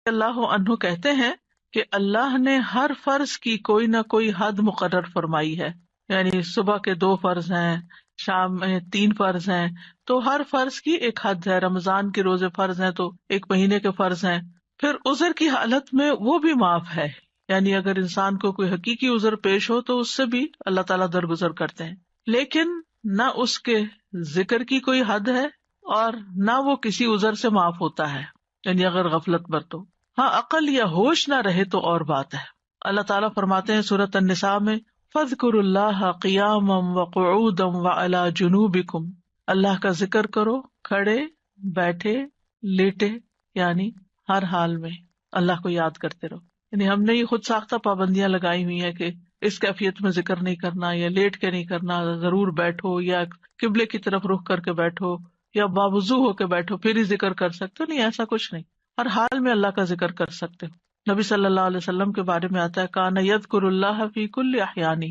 اللہ عنہ کہتے ہیں کہ اللہ نے ہر فرض کی کوئی نہ کوئی حد مقرر فرمائی ہے. یعنی صبح کے 2 فرض ہیں، شام میں 3 فرض ہیں، تو ہر فرض کی ایک حد ہے. رمضان کے روزے فرض ہیں تو 1 مہینے کے فرض ہیں. پھر عذر کی حالت میں وہ بھی معاف ہے، یعنی اگر انسان کو کوئی حقیقی عذر پیش ہو تو اس سے بھی اللہ تعالیٰ درگزر کرتے ہیں. لیکن نہ اس کے ذکر کی کوئی حد ہے اور نہ وہ کسی عذر سے معاف ہوتا ہے، یعنی اگر غفلت برتو. ہاں عقل یا ہوش نہ رہے تو اور بات ہے. اللہ تعالیٰ فرماتے ہیں سورۃ النساء میں فَاذْكُرُوا اللَّهَ قِيَامًا وَقُعُودًا وَعَلَىٰ جُنُوبِكُمْ، اللہ کا ذکر کرو کھڑے، بیٹھے، لیٹے، یعنی ہر حال میں اللہ کو یاد کرتے رہو. یعنی ہم نے یہ خود ساختہ پابندیاں لگائی ہوئی ہیں کہ اس کیفیت میں ذکر نہیں کرنا، یا لیٹ کے نہیں کرنا، ضرور بیٹھو یا قبلے کی طرف رخ کر کے بیٹھو یا باوضو ہو کے بیٹھو پھر ہی ذکر کر سکتے ہو. نہیں، ایسا کچھ نہیں، ہر حال میں اللہ کا ذکر کر سکتے ہو. نبی صلی اللہ علیہ وسلم کے بارے میں آتا ہے کان یذکر اللہ فی کل احیانہ،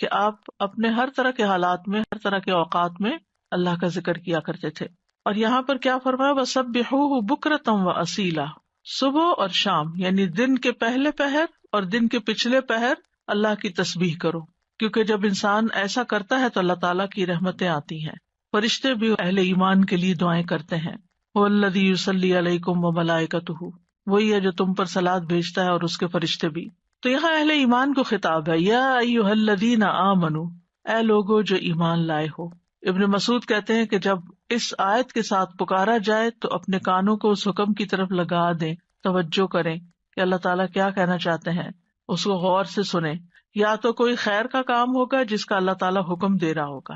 کہ آپ اپنے ہر طرح کے حالات میں، ہر طرح کے اوقات میں اللہ کا ذکر کیا کرتے تھے. اور یہاں پر کیا فرمایا وَسَبِّحُوهُ بُکْرَةً وَأَصِیلًا، صبح اور شام یعنی دن کے پہلے پہر اور دن کے پچھلے پہر اللہ کی تسبیح کرو، کیونکہ جب انسان ایسا کرتا ہے تو اللہ تعالیٰ کی رحمتیں آتی ہیں. فرشتے بھی اہل ایمان کے لیے دعائیں کرتے ہیں. وَالَّذِي يُصَلِّي عَلَيْكُمْ وَمَلَائِكَتُهُ، وہی ہے جو تم پر صلاۃ بھیجتا ہے اور اس کے فرشتے بھی. تو یہاں اہل ایمان کو خطاب ہے، یا ایھا الذین آمنوا، اے لوگو جو ایمان لائے ہو. ابن مسعود کہتے ہیں کہ جب اس آیت کے ساتھ پکارا جائے تو اپنے کانوں کو اس حکم کی طرف لگا دیں، توجہ کریں کہ اللہ تعالیٰ کیا کہنا چاہتے ہیں، اس کو غور سے سنیں. یا تو کوئی خیر کا کام ہوگا جس کا اللہ تعالیٰ حکم دے رہا ہوگا،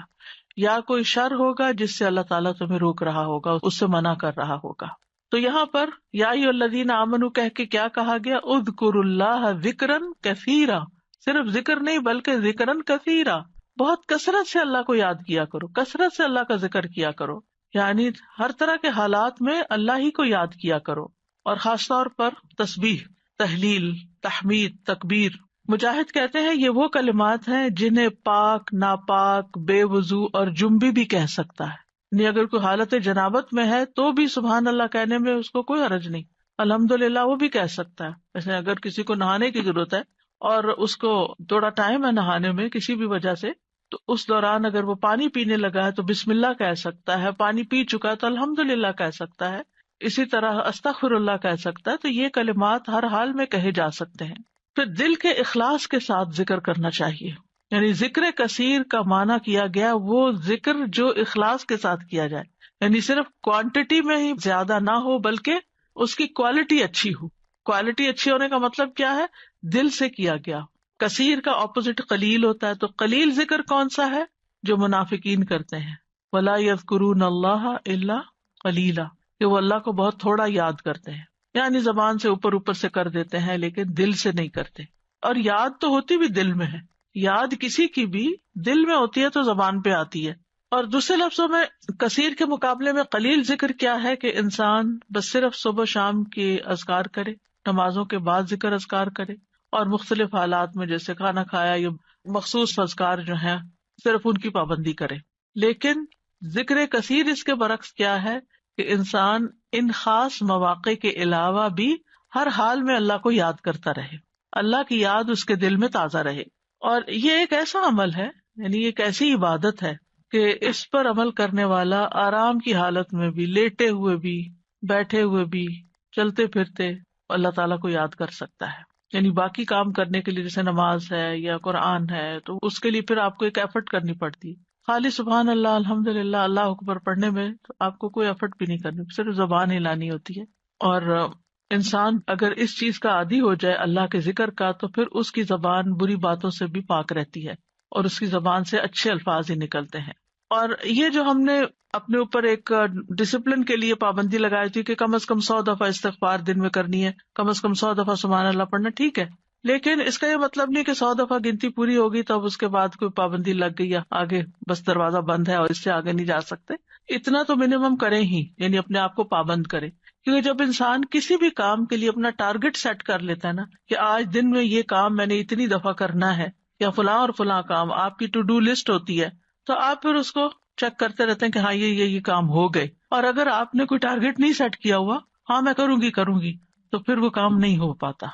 یا کوئی شر ہوگا جس سے اللہ تعالیٰ تمہیں روک رہا ہوگا، اس سے منع کر رہا ہوگا. تو یہاں پر یا ایھا الذین آمنوا کہہ کے کیا کہا گیا، اذکروا اللہ ذکرا کثیرا، صرف ذکر نہیں بلکہ ذکرا کثیرا، بہت کثرت سے اللہ کو یاد کیا کرو، کثرت سے اللہ کا ذکر کیا کرو. یعنی ہر طرح کے حالات میں اللہ ہی کو یاد کیا کرو، اور خاص طور پر تسبیح، تحلیل، تحمید، تکبیر. مجاہد کہتے ہیں یہ وہ کلمات ہیں جنہیں پاک، ناپاک، بے وضو اور جنبی بھی کہہ سکتا ہے. یعنی اگر کوئی حالت جنابت میں ہے تو بھی سبحان اللہ کہنے میں اس کو کوئی حرج نہیں، الحمدللہ وہ بھی کہہ سکتا ہے. جیسے اگر کسی کو نہانے کی ضرورت ہے اور اس کو تھوڑا ٹائم ہے نہانے میں کسی بھی وجہ سے، تو اس دوران اگر وہ پانی پینے لگا ہے تو بسم اللہ کہہ سکتا ہے، پانی پی چکا ہے تو الحمدللہ کہہ سکتا ہے، اسی طرح استغفر اللہ کہہ سکتا ہے. تو یہ کلمات ہر حال میں کہے جا سکتے ہیں. پھر دل کے اخلاص کے ساتھ ذکر کرنا چاہیے. یعنی ذکر کثیر کا معنی کیا گیا وہ ذکر جو اخلاص کے ساتھ کیا جائے، یعنی صرف کوانٹٹی میں ہی زیادہ نہ ہو بلکہ اس کی کوالٹی اچھی ہو. کوالٹی اچھی ہونے کا مطلب کیا ہے، دل سے کیا گیا. کثیر کا اپوزٹ قلیل ہوتا ہے، تو قلیل ذکر کون سا ہے، جو منافقین کرتے ہیں. وَلَا يَذْكُرُونَ اللَّهَ إِلَّا قَلِيلًا، کہ وہ اللہ کو بہت تھوڑا یاد کرتے ہیں، یعنی زبان سے اوپر اوپر سے کر دیتے ہیں لیکن دل سے نہیں کرتے. اور یاد تو ہوتی بھی دل میں ہے، یاد کسی کی بھی دل میں ہوتی ہے تو زبان پہ آتی ہے. اور دوسرے لفظوں میں کثیر کے مقابلے میں قلیل ذکر کیا ہے کہ انسان بس صرف صبح شام کے اذکار کرے، نمازوں کے بعد ذکر اذکار کرے، اور مختلف حالات میں جیسے کھانا کھایا یا مخصوص اذکار جو ہیں صرف ان کی پابندی کرے. لیکن ذکر کثیر اس کے برعکس کیا ہے کہ انسان ان خاص مواقع کے علاوہ بھی ہر حال میں اللہ کو یاد کرتا رہے، اللہ کی یاد اس کے دل میں تازہ رہے. اور یہ ایک ایسا عمل ہے، یعنی ایک ایسی عبادت ہے کہ اس پر عمل کرنے والا آرام کی حالت میں بھی، لیٹے ہوئے بھی، بیٹھے ہوئے بھی، چلتے پھرتے اللہ تعالیٰ کو یاد کر سکتا ہے. یعنی باقی کام کرنے کے لیے جیسے نماز ہے یا قرآن ہے تو اس کے لیے پھر آپ کو ایک ایفرٹ کرنی پڑتی ہے. خالی سبحان اللہ، الحمدللہ، اللہ اکبر پڑھنے میں تو آپ کو کوئی ایفرٹ بھی نہیں کرنی، صرف زبان ہلانی ہوتی ہے. اور انسان اگر اس چیز کا عادی ہو جائے اللہ کے ذکر کا تو پھر اس کی زبان بری باتوں سے بھی پاک رہتی ہے اور اس کی زبان سے اچھے الفاظ ہی نکلتے ہیں. اور یہ جو ہم نے اپنے اوپر ایک ڈسپلن کے لیے پابندی لگائی تھی کہ کم از کم 100 دفعہ استغفار دن میں کرنی ہے، کم از کم 100 دفعہ سبحان اللہ پڑھنا، ٹھیک ہے، لیکن اس کا یہ مطلب نہیں کہ 100 دفعہ گنتی پوری ہوگی تو اب اس کے بعد کوئی پابندی لگ گئی، آگے بس دروازہ بند ہے اور اس سے آگے نہیں جا سکتے. اتنا تو منیمم کریں ہی، یعنی اپنے آپ کو پابند کریں. کیونکہ جب انسان کسی بھی کام کے لیے اپنا ٹارگٹ سیٹ کر لیتا ہے نا کہ آج دن میں یہ کام میں نے اتنی دفعہ کرنا ہے، یا فلاں اور فلاں کام آپ کی ٹو ڈو لسٹ ہوتی ہے، تو آپ پھر اس کو چیک کرتے رہتے ہیں کہ ہاں یہ کام ہو گئے. اور اگر آپ نے کوئی ٹارگٹ نہیں سیٹ کیا ہوا، ہاں میں کروں گی تو پھر وہ کام نہیں ہو پاتا.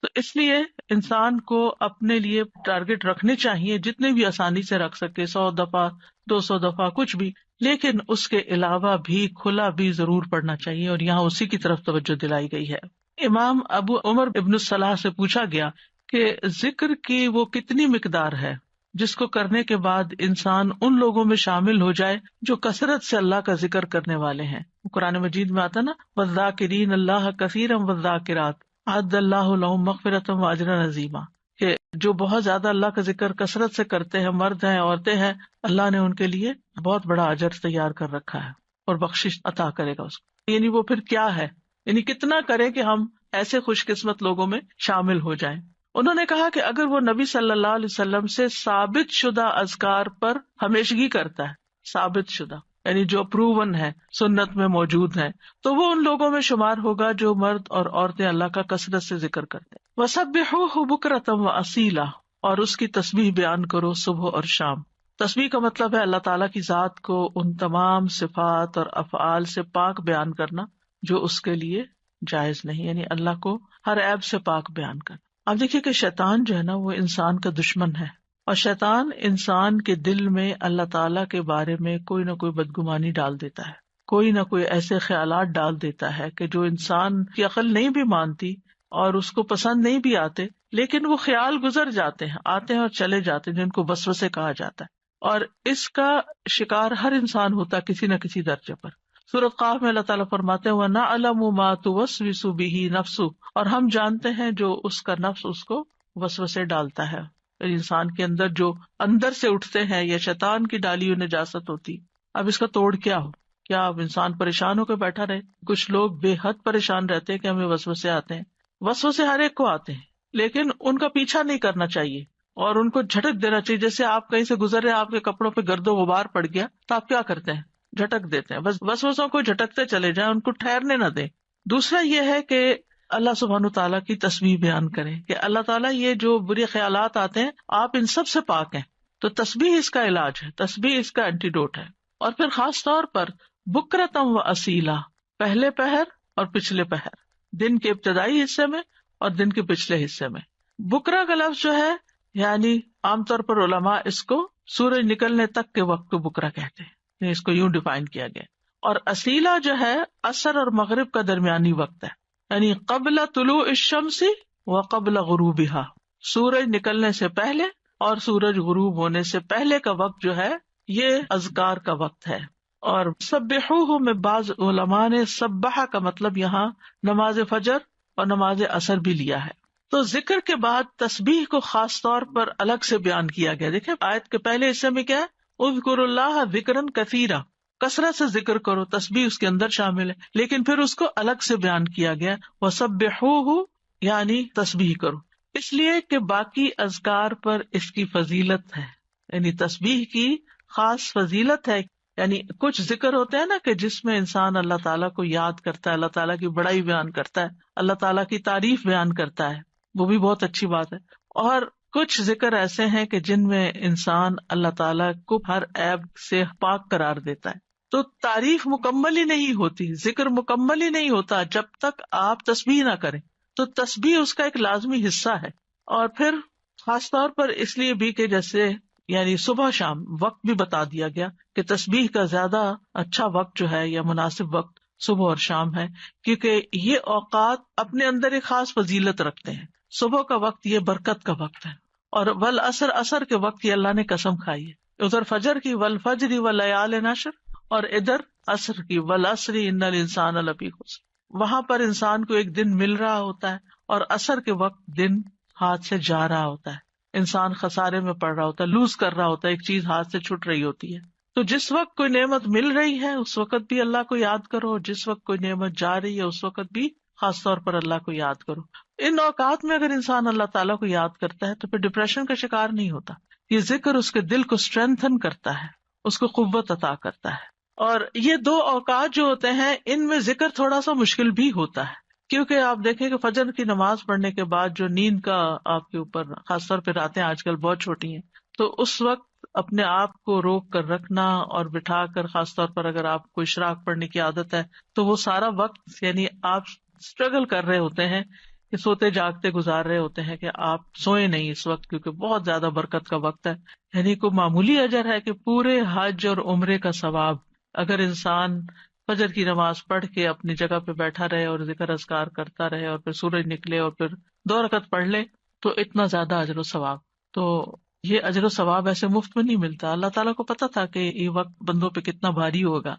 تو اس لیے انسان کو اپنے لیے ٹارگٹ رکھنے چاہیے جتنے بھی آسانی سے رکھ سکے، 100 دفعہ، 200 دفعہ، کچھ بھی، لیکن اس کے علاوہ بھی کھلا بھی ضرور پڑھنا چاہیے، اور یہاں اسی کی طرف توجہ دلائی گئی ہے. امام ابو عمر ابن الصلاح سے پوچھا گیا کہ ذکر کی وہ کتنی مقدار ہے جس کو کرنے کے بعد انسان ان لوگوں میں شامل ہو جائے جو کثرت سے اللہ کا ذکر کرنے والے ہیں. قرآن مجید میں آتا نا، والذاکرین اللہ کثیرا والذاکرات اعد اللہ لہم مغفرۃ واجرا عظیما، کہ جو بہت زیادہ اللہ کا ذکر کثرت سے کرتے ہیں، مرد ہیں، عورتیں ہیں، اللہ نے ان کے لیے بہت بڑا اجر تیار کر رکھا ہے اور بخشش عطا کرے گا اس کو. یعنی وہ پھر کیا ہے، یعنی کتنا کریں کہ ہم ایسے خوش قسمت لوگوں میں شامل ہو جائیں. انہوں نے کہا کہ اگر وہ نبی صلی اللہ علیہ وسلم سے ثابت شدہ اذکار پر ہمیشگی کرتا ہے، ثابت شدہ یعنی جو پروون ہے، سنت میں موجود ہے، تو وہ ان لوگوں میں شمار ہوگا جو مرد اور عورتیں اللہ کا کثرت سے ذکر کرتے ہیں. وَسَبِّحُوهُ بُكْرَةً وَأَصِيلًا، اور اس کی تسبیح بیان کرو صبح اور شام. تسبیح کا مطلب ہے اللہ تعالیٰ کی ذات کو ان تمام صفات اور افعال سے پاک بیان کرنا جو اس کے لیے جائز نہیں، یعنی اللہ کو ہر عیب سے پاک بیان کرنا. اب دیکھیے کہ شیطان جو ہے نا وہ انسان کا دشمن ہے، اور شیطان انسان کے دل میں اللہ تعالیٰ کے بارے میں کوئی نہ کوئی بدگمانی ڈال دیتا ہے، کوئی نہ کوئی ایسے خیالات ڈال دیتا ہے کہ جو انسان کی عقل نہیں بھی مانتی اور اس کو پسند نہیں بھی آتے، لیکن وہ خیال گزر جاتے ہیں، آتے ہیں اور چلے جاتے ہیں، جن کو وسوسے کہا جاتا ہے. اور اس کا شکار ہر انسان ہوتا ہے کسی نہ کسی درجے پر. سورۃ قاف میں اللہ تعالیٰ فرماتے ہیں وَنَعْلَمُ مَا تُوَسْوِسُ بِهِ نَفْسُهُ، اور ہم جانتے ہیں جو اس کا نفس اس کو وسوسے ڈالتا ہے. انسان کے اندر جو اندر سے اٹھتے ہیں یا شیطان کی ڈالی ہوئی نجاست ہوتی. اب اس کا توڑ کیا ہو؟ کیا اب انسان پریشان ہو کے بیٹھا رہے؟ کچھ لوگ بے حد پریشان رہتے ہیں کہ ہمیں وسوسے آتے ہیں. وسوسے ہر ایک کو آتے ہیں، لیکن ان کا پیچھا نہیں کرنا چاہیے اور ان کو جھٹک دینا چاہیے. جیسے آپ کہیں سے گزر رہے، آپ کے کپڑوں پہ گرد و غبار پڑ گیا تو آپ کیا کرتے ہیں؟ جھٹک دیتے ہیں. بس وسوسوں کو جھٹکتے چلے جائیں، ان کو ٹھہرنے نہ دیں. دوسرا یہ ہے کہ اللہ سبحانہ تعالیٰ کی تسبیح بیان کریں کہ اللہ تعالیٰ یہ جو برے خیالات آتے ہیں آپ ان سب سے پاک ہیں. تو تسبیح اس کا علاج ہے، تسبیح اس کا اینٹیڈوٹ ہے. اور پھر خاص طور پر بکرتم و اصیلا، پہلے پہر اور پچھلے پہر، دن کے ابتدائی حصے میں اور دن کے پچھلے حصے میں. بکرا کا لفظ جو ہے یعنی عام طور پر علماء اس کو سورج نکلنے تک کے وقت کو بکرا کہتے ہیں، اس کو یوں ڈیفائن کیا گیا. اور اصیلا جو ہے عصر اور مغرب کا درمیانی وقت ہے، یعنی قبل طلوع الشمس و قبل غروبها، سورج نکلنے سے پہلے اور سورج غروب ہونے سے پہلے کا وقت جو ہے یہ اذکار کا وقت ہے. اور سبحوہ میں بعض علماء نے سبحہ کا مطلب یہاں نماز فجر اور نماز عصر بھی لیا ہے. تو ذکر کے بعد تسبیح کو خاص طور پر الگ سے بیان کیا گیا. دیکھیں آیت کے پہلے حصے میں کیا ہے، اذکروا اللہ ذکرا کثیرا، کثرت سے ذکر کرو، تسبیح اس کے اندر شامل ہے، لیکن پھر اس کو الگ سے بیان کیا گیا وسبحوہ یعنی تسبیح کرو، اس لیے کہ باقی اذکار پر اس کی فضیلت ہے، یعنی تسبیح کی خاص فضیلت ہے. یعنی کچھ ذکر ہوتے ہیں نا کہ جس میں انسان اللہ تعالیٰ کو یاد کرتا ہے، اللہ تعالیٰ کی بڑائی بیان کرتا ہے، اللہ تعالیٰ کی تعریف بیان کرتا ہے، وہ بھی بہت اچھی بات ہے. اور کچھ ذکر ایسے ہیں کہ جن میں انسان اللہ تعالیٰ کو ہر عیب سے پاک قرار دیتا ہے. تو تعریف مکمل ہی نہیں ہوتی، ذکر مکمل ہی نہیں ہوتا جب تک آپ تسبیح نہ کریں. تو تسبیح اس کا ایک لازمی حصہ ہے. اور پھر خاص طور پر اس لیے بھی کہ جیسے یعنی صبح شام وقت بھی بتا دیا گیا کہ تسبیح کا زیادہ اچھا وقت جو ہے یا مناسب وقت صبح اور شام ہے، کیونکہ یہ اوقات اپنے اندر ایک خاص فضیلت رکھتے ہیں. صبح کا وقت یہ برکت کا وقت ہے، اور والعصر عصر کے وقت یہ اللہ نے قسم کھائی ہے. ادھر فجر کی والفجر ولیال عشر، اور ادھر عصر کی والعصر ان الانسان لفی خسر. وہاں پر انسان کو ایک دن مل رہا ہوتا ہے اور عصر کے وقت دن ہاتھ سے جا رہا ہوتا ہے، انسان خسارے میں پڑ رہا ہوتا ہے، لوز کر رہا ہوتا ہے، ایک چیز ہاتھ سے چھٹ رہی ہوتی ہے. تو جس وقت کوئی نعمت مل رہی ہے اس وقت بھی اللہ کو یاد کرو، اور جس وقت کوئی نعمت جا رہی ہے اس وقت بھی خاص طور پر اللہ کو یاد کرو. ان اوقات میں اگر انسان اللہ تعالیٰ کو یاد کرتا ہے تو پھر ڈپریشن کا شکار نہیں ہوتا. یہ ذکر اس کے دل کو اسٹرینتھن کرتا ہے، اس کو قوت عطا کرتا ہے. اور یہ دو اوقات جو ہوتے ہیں ان میں ذکر تھوڑا سا مشکل بھی ہوتا ہے، کیونکہ آپ دیکھیں کہ فجر کی نماز پڑھنے کے بعد جو نیند کا آپ کے اوپر خاص طور پہ راتیں آج کل بہت چھوٹی ہیں، تو اس وقت اپنے آپ کو روک کر رکھنا اور بٹھا کر، خاص طور پر اگر آپ کو اشراق پڑھنے کی عادت ہے تو وہ سارا وقت یعنی آپ اسٹرگل کر رہے ہوتے ہیں کہ سوتے جاگتے گزار رہے ہوتے ہیں کہ آپ سوئے نہیں اس وقت کیونکہ بہت زیادہ برکت کا وقت ہے. یعنی کوئی معمولی اجر ہے کہ پورے حج اور عمرے کا ثواب اگر انسان فجر کی نماز پڑھ کے اپنی جگہ پہ بیٹھا رہے اور ذکر اذکار کرتا رہے اور پھر سورج نکلے اور پھر 2 رکعت پڑھ لے تو اتنا زیادہ اجر و ثواب. تو یہ اجر و ثواب ایسے مفت میں نہیں ملتا. اللہ تعالیٰ کو پتا تھا کہ یہ وقت بندوں پہ کتنا بھاری ہوگا.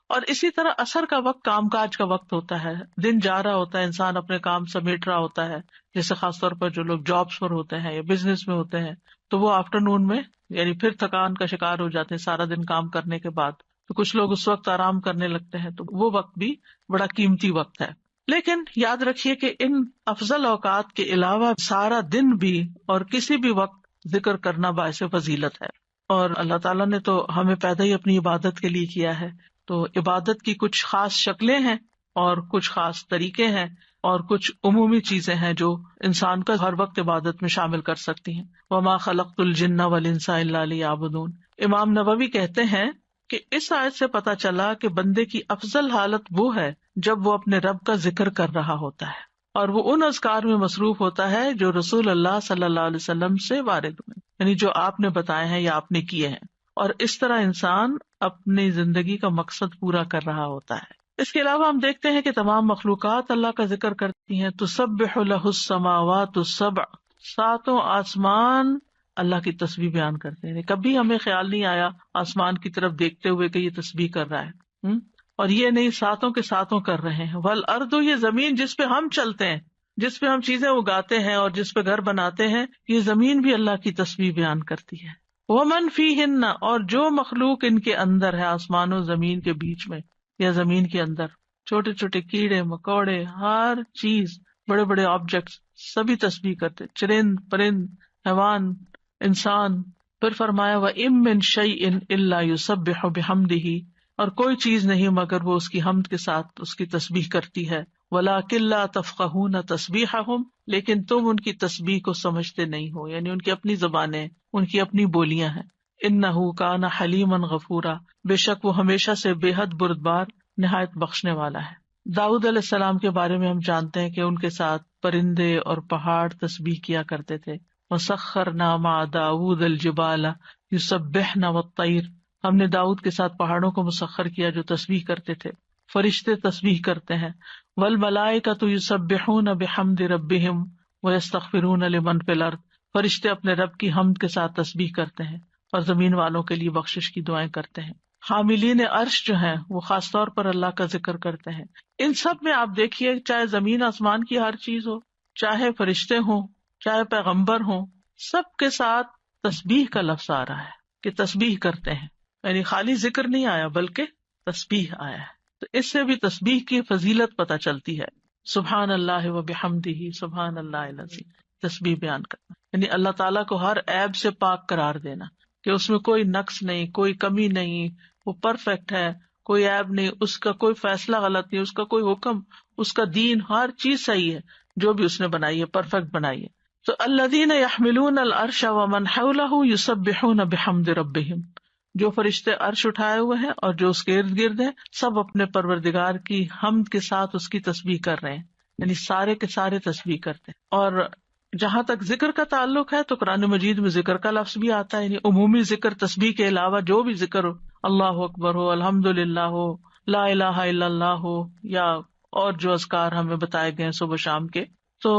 اور اسی طرح عصر کا وقت کام کاج کا وقت ہوتا ہے، دن جا رہا ہوتا ہے، انسان اپنے کام سمیٹ رہا ہوتا ہے، جیسے خاص طور پر جو لوگ جابس پر ہوتے ہیں یا بزنس میں ہوتے ہیں تو وہ آفٹر نون میں یعنی پھر تھکان کا شکار ہو جاتے ہیں سارا دن کام کرنے کے بعد. تو کچھ لوگ اس وقت آرام کرنے لگتے ہیں، تو وہ وقت بھی بڑا قیمتی وقت ہے. لیکن یاد رکھیے کہ ان افضل اوقات کے علاوہ سارا دن بھی اور کسی بھی وقت ذکر کرنا باعث فضیلت ہے. اور اللہ تعالیٰ نے تو ہمیں پیدا ہی اپنی عبادت کے لیے کیا ہے، تو عبادت کی کچھ خاص شکلیں ہیں اور کچھ خاص طریقے ہیں اور کچھ عمومی چیزیں ہیں جو انسان کا ہر وقت عبادت میں شامل کر سکتی ہیں. وما خلقت الجن والانس الا لیعبدون. امام نووی کہتے ہیں کہ اس آیت سے پتہ چلا کہ بندے کی افضل حالت وہ ہے جب وہ اپنے رب کا ذکر کر رہا ہوتا ہے اور وہ ان اذکار میں مصروف ہوتا ہے جو رسول اللہ صلی اللہ علیہ وسلم سے وارد ہوئے، یعنی جو آپ نے بتائے ہیں یا آپ نے کیے ہیں. اور اس طرح انسان اپنی زندگی کا مقصد پورا کر رہا ہوتا ہے. اس کے علاوہ ہم دیکھتے ہیں کہ تمام مخلوقات اللہ کا ذکر کرتی ہیں. تسبح لہ السماوات السبع، 7 آسمان اللہ کی تسبیح بیان کرتے ہیں. کبھی ہمیں خیال نہیں آیا آسمان کی طرف دیکھتے ہوئے کہ یہ تسبیح کر رہا ہے. اور یہ نہیں 7 کے 7 کر رہے ہیں. والارض، یہ زمین جس پہ ہم چلتے ہیں، جس پہ ہم چیزیں اگاتے ہیں اور جس پہ گھر بناتے ہیں، یہ زمین بھی اللہ کی تسبیح بیان کرتی ہے. ومن فیہن، اور جو مخلوق ان کے اندر ہے، آسمان و زمین کے بیچ میں یا زمین کے اندر، چھوٹے چھوٹے کیڑے مکوڑے، ہر چیز، بڑے بڑے آبجیکٹس سبھی تسبیح کرتے، چرند پرند حیوان انسان. پھر فرمایا وَإِن مِّن شَيْءٍ إِلَّا يُسَبِّحُ بِحَمْدِهِ، اور کوئی چیز نہیں مگر وہ اس کی حمد کے ساتھ اس کی تسبیح کرتی ہے. وَلَٰكِن لَّا تَفْقَهُونَ تَسْبِيحَهُمْ، لیکن تم ان کی تسبیح کو سمجھتے نہیں ہو، یعنی ان کی اپنی زبانیں، ان کی اپنی بولیاں ہیں. إِنَّهُ كَانَ حَلِيمًا غَفُورًا، بے شک وہ ہمیشہ سے بے حد بردبار نہایت بخشنے والا ہے. داؤد علیہ السلام کے بارے میں ہم جانتے ہیں کہ ان کے ساتھ پرندے اور پہاڑ تسبیح کیا کرتے تھے. وَسَخَّرْنَا مَعَ دَاوُودَ الْجِبَالَ يُسَبِّحْنَ وَالطَّيْرَ، ہم نے داؤد کے ساتھ پہاڑوں کو مسخر کیا جو تسبیح کرتے تھے. فرشتے تسبیح کرتے ہیں. وَالْمَلَائِكَةُ يُسَبِّحُونَ بِحَمْدِ رَبِّهِمْ وَيَسْتَغْفِرُونَ لِمَنْ فِي الْأَرْضِ، فرشتے اپنے رب کی حمد کے ساتھ تسبیح کرتے ہیں اور زمین والوں کے لیے بخشش کی دعائیں کرتے ہیں. حاملین عرش جو ہیں وہ خاص طور پر اللہ کا ذکر کرتے ہیں. ان سب میں آپ دیکھیے، چاہے زمین آسمان کی ہر چیز ہو، چاہے فرشتے ہوں، چاہے پیغمبر ہوں، سب کے ساتھ تسبیح کا لفظ آ رہا ہے کہ تسبیح کرتے ہیں. یعنی خالی ذکر نہیں آیا بلکہ تسبیح آیا ہے. تو اس سے بھی تسبیح کی فضیلت پتہ چلتی ہے. سبحان اللہ و بحمدہ سبحان اللہ العظیم، تسبیح بیان کرنا یعنی اللہ تعالیٰ کو ہر عیب سے پاک قرار دینا کہ اس میں کوئی نقص نہیں، کوئی کمی نہیں، وہ پرفیکٹ ہے، کوئی عیب نہیں، اس کا کوئی فیصلہ غلط نہیں، اس کا کوئی حکم، اس کا دین، ہر چیز صحیح ہے جو بھی اس نے بنائی ہے، پرفیکٹ بنائی ہے. تو الذین یحملون العرش ومن حولہ یسبحون بحمد ربہم، جو فرشتے عرش اٹھائے ہوئے ہیں اور جو اس کے ارد گرد ہیں سب اپنے پروردگار کی حمد کے ساتھ اس کی تسبیح کر رہے ہیں، یعنی سارے کے سارے تسبیح کرتے ہیں. اور جہاں تک ذکر کا تعلق ہے تو قرآن مجید میں ذکر کا لفظ بھی آتا ہے، یعنی عمومی ذکر تسبیح کے علاوہ جو بھی ذکر ہو، اللہ اکبر ہو، الحمدللہ ہو، لا الہ الا اللہ ہو، یا اور جو اذکار ہمیں بتائے گئے صبح شام کے. تو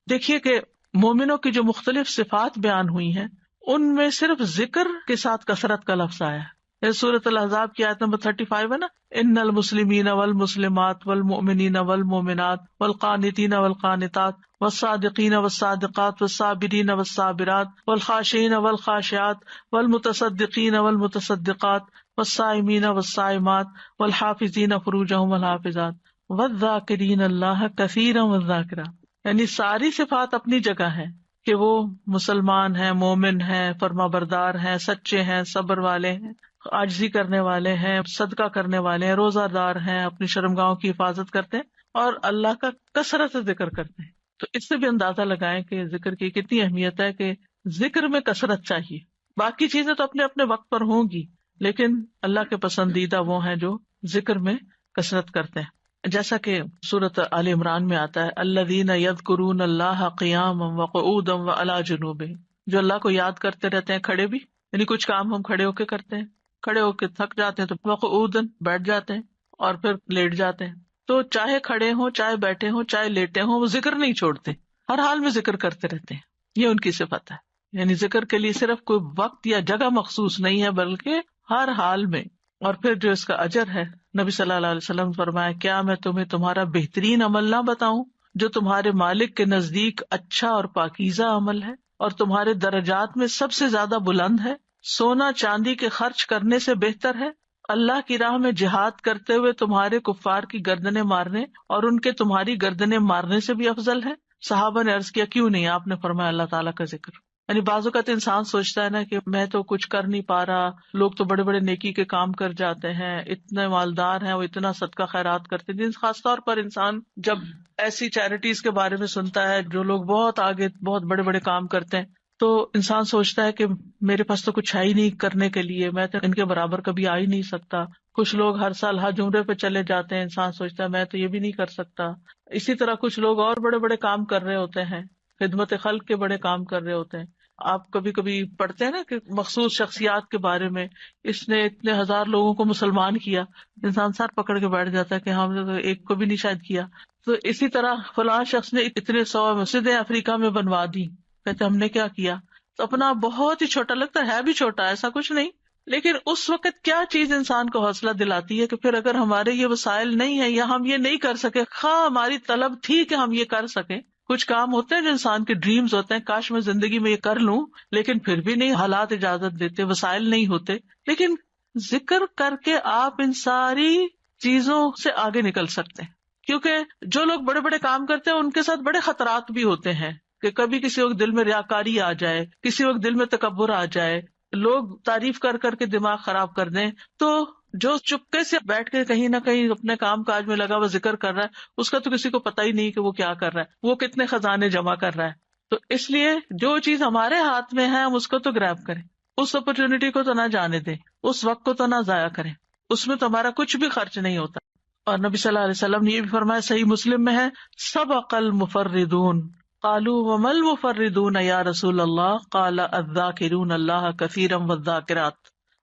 دیکھیے کہ مومنوں کی جو مختلف صفات بیان ہوئی ہیں ان میں صرف ذکر کے ساتھ کثرت کا لفظ آیا ہے. سورۃ الاحزاب کی آیت نمبر 35 ہے نا، ان المسلمین والمسلمات والمؤمنین والمؤمنات والقانتین والقانتات والصادقین والصادقات والصابرین والصابرات والخاشعین والخاشعات والمتصدقین والمتصدقات والصائمین والصائمات والحافظین فروجہم والحافظات والذاکرین اللہ کثیرا والذاکرات. یعنی ساری صفات اپنی جگہ ہیں کہ وہ مسلمان ہیں، مومن ہیں، فرما بردار ہیں، سچے ہیں، صبر والے ہیں، عاجزی کرنے والے ہیں، صدقہ کرنے والے ہیں، روزہ دار ہیں، اپنی شرمگاہوں کی حفاظت کرتے ہیں اور اللہ کا کثرت سے ذکر کرتے ہیں. تو اس سے بھی اندازہ لگائیں کہ ذکر کی کتنی اہمیت ہے کہ ذکر میں کثرت چاہیے. باقی چیزیں تو اپنے اپنے وقت پر ہوں گی لیکن اللہ کے پسندیدہ وہ ہیں جو ذکر میں کثرت کرتے ہیں. جیسا کہ سورۃ آل عمران میں آتا ہے الذین یذکرون اللہ قیاما وقعودا وعلی جنوبہم، جو اللہ کو یاد کرتے رہتے ہیں کھڑے بھی، یعنی کچھ کام ہم کھڑے ہو کے کرتے ہیں، کھڑے ہو کے تھک جاتے ہیں تو وقعودا بیٹھ جاتے ہیں اور پھر لیٹ جاتے ہیں، تو چاہے کھڑے ہوں چاہے بیٹھے ہوں چاہے لیٹے ہوں وہ ذکر نہیں چھوڑتے، ہر حال میں ذکر کرتے رہتے ہیں، یہ ان کی صفت ہے، یعنی ذکر کے لیے صرف کوئی وقت یا جگہ مخصوص نہیں ہے بلکہ ہر حال میں۔ اور پھر جو اس کا اجر ہے، نبی صلی اللہ علیہ وسلم نے فرمایا کیا میں تمہیں تمہارا بہترین عمل نہ بتاؤں جو تمہارے مالک کے نزدیک اچھا اور پاکیزہ عمل ہے اور تمہارے درجات میں سب سے زیادہ بلند ہے، سونا چاندی کے خرچ کرنے سے بہتر ہے، اللہ کی راہ میں جہاد کرتے ہوئے تمہارے کفار کی گردنیں مارنے اور ان کے تمہاری گردنیں مارنے سے بھی افضل ہے۔ صحابہ نے عرض کیا کیوں نہیں؟ آپ نے فرمایا اللہ تعالیٰ کا ذکر۔ یعنی بعض اوقات انسان سوچتا ہے نا کہ میں تو کچھ کر نہیں پا رہا، لوگ تو بڑے بڑے نیکی کے کام کر جاتے ہیں، اتنے مالدار ہیں، وہ اتنا صدقہ خیرات کرتے ہیں، خاص طور پر انسان جب ایسی چیریٹیز کے بارے میں سنتا ہے جو لوگ بہت آگے بہت بڑے بڑے کام کرتے ہیں تو انسان سوچتا ہے کہ میرے پاس تو کچھ ہے ہی نہیں کرنے کے لیے، میں تو ان کے برابر کبھی آ ہی نہیں سکتا۔ کچھ لوگ ہر سال حج عمرے پہ چلے جاتے ہیں، انسان سوچتا ہے میں تو یہ بھی نہیں کر سکتا۔ اسی طرح کچھ لوگ اور بڑے بڑے کام کر رہے ہوتے ہیں، خدمت خلق کے بڑے کام کر رہے ہوتے ہیں۔ آپ کبھی کبھی پڑھتے ہیں نا کہ مخصوص شخصیات کے بارے میں، اس نے اتنے ہزار لوگوں کو مسلمان کیا، انسان سر پکڑ کے بیٹھ جاتا ہے کہ ہم نے تو ایک کو بھی نہیں شاید کیا۔ تو اسی طرح فلاں شخص نے اتنے 100 مسجدیں افریقہ میں بنوا دی، کہتے ہم نے کیا کیا؟ تو اپنا بہت ہی چھوٹا لگتا ہے بھی چھوٹا، ایسا کچھ نہیں، لیکن اس وقت کیا چیز انسان کو حوصلہ دلاتی ہے کہ پھر اگر ہمارے یہ وسائل نہیں ہے یا ہم یہ نہیں کر سکے، خواہ ہماری طلب تھی کہ ہم یہ کر سکیں، کچھ کام ہوتے ہیں جو انسان کے ڈریمز ہوتے ہیں، کاش میں زندگی میں یہ کر لوں، لیکن پھر بھی نہیں، حالات اجازت دیتے، وسائل نہیں ہوتے، لیکن ذکر کر کے آپ ان ساری چیزوں سے آگے نکل سکتے ہیں، کیونکہ جو لوگ بڑے بڑے کام کرتے ہیں ان کے ساتھ بڑے خطرات بھی ہوتے ہیں کہ کبھی کسی وقت دل میں ریاکاری آ جائے، کسی وقت دل میں تکبر آ جائے، لوگ تعریف کر کر کے دماغ خراب کر دیں، تو جو چپکے سے بیٹھ کے کہیں نہ کہیں اپنے کام کاج میں لگا ہوا ذکر کر رہا ہے، اس کا تو کسی کو پتہ ہی نہیں کہ وہ کیا کر رہا ہے، وہ کتنے خزانے جمع کر رہا ہے۔ تو اس لیے جو چیز ہمارے ہاتھ میں ہے ہم اس کو تو گریب کریں، اس اپرچونٹی کو تو نہ جانے دیں، اس وقت کو تو نہ ضائع کریں، اس میں تو ہمارا کچھ بھی خرچ نہیں ہوتا۔ اور نبی صلی اللہ علیہ وسلم نے یہ بھی فرمایا، صحیح مسلم میں ہے، سبق المفردون قالوا وما المفردون یا رسول اللہ قال الذاکرون اللہ کثیرا والذاکرات۔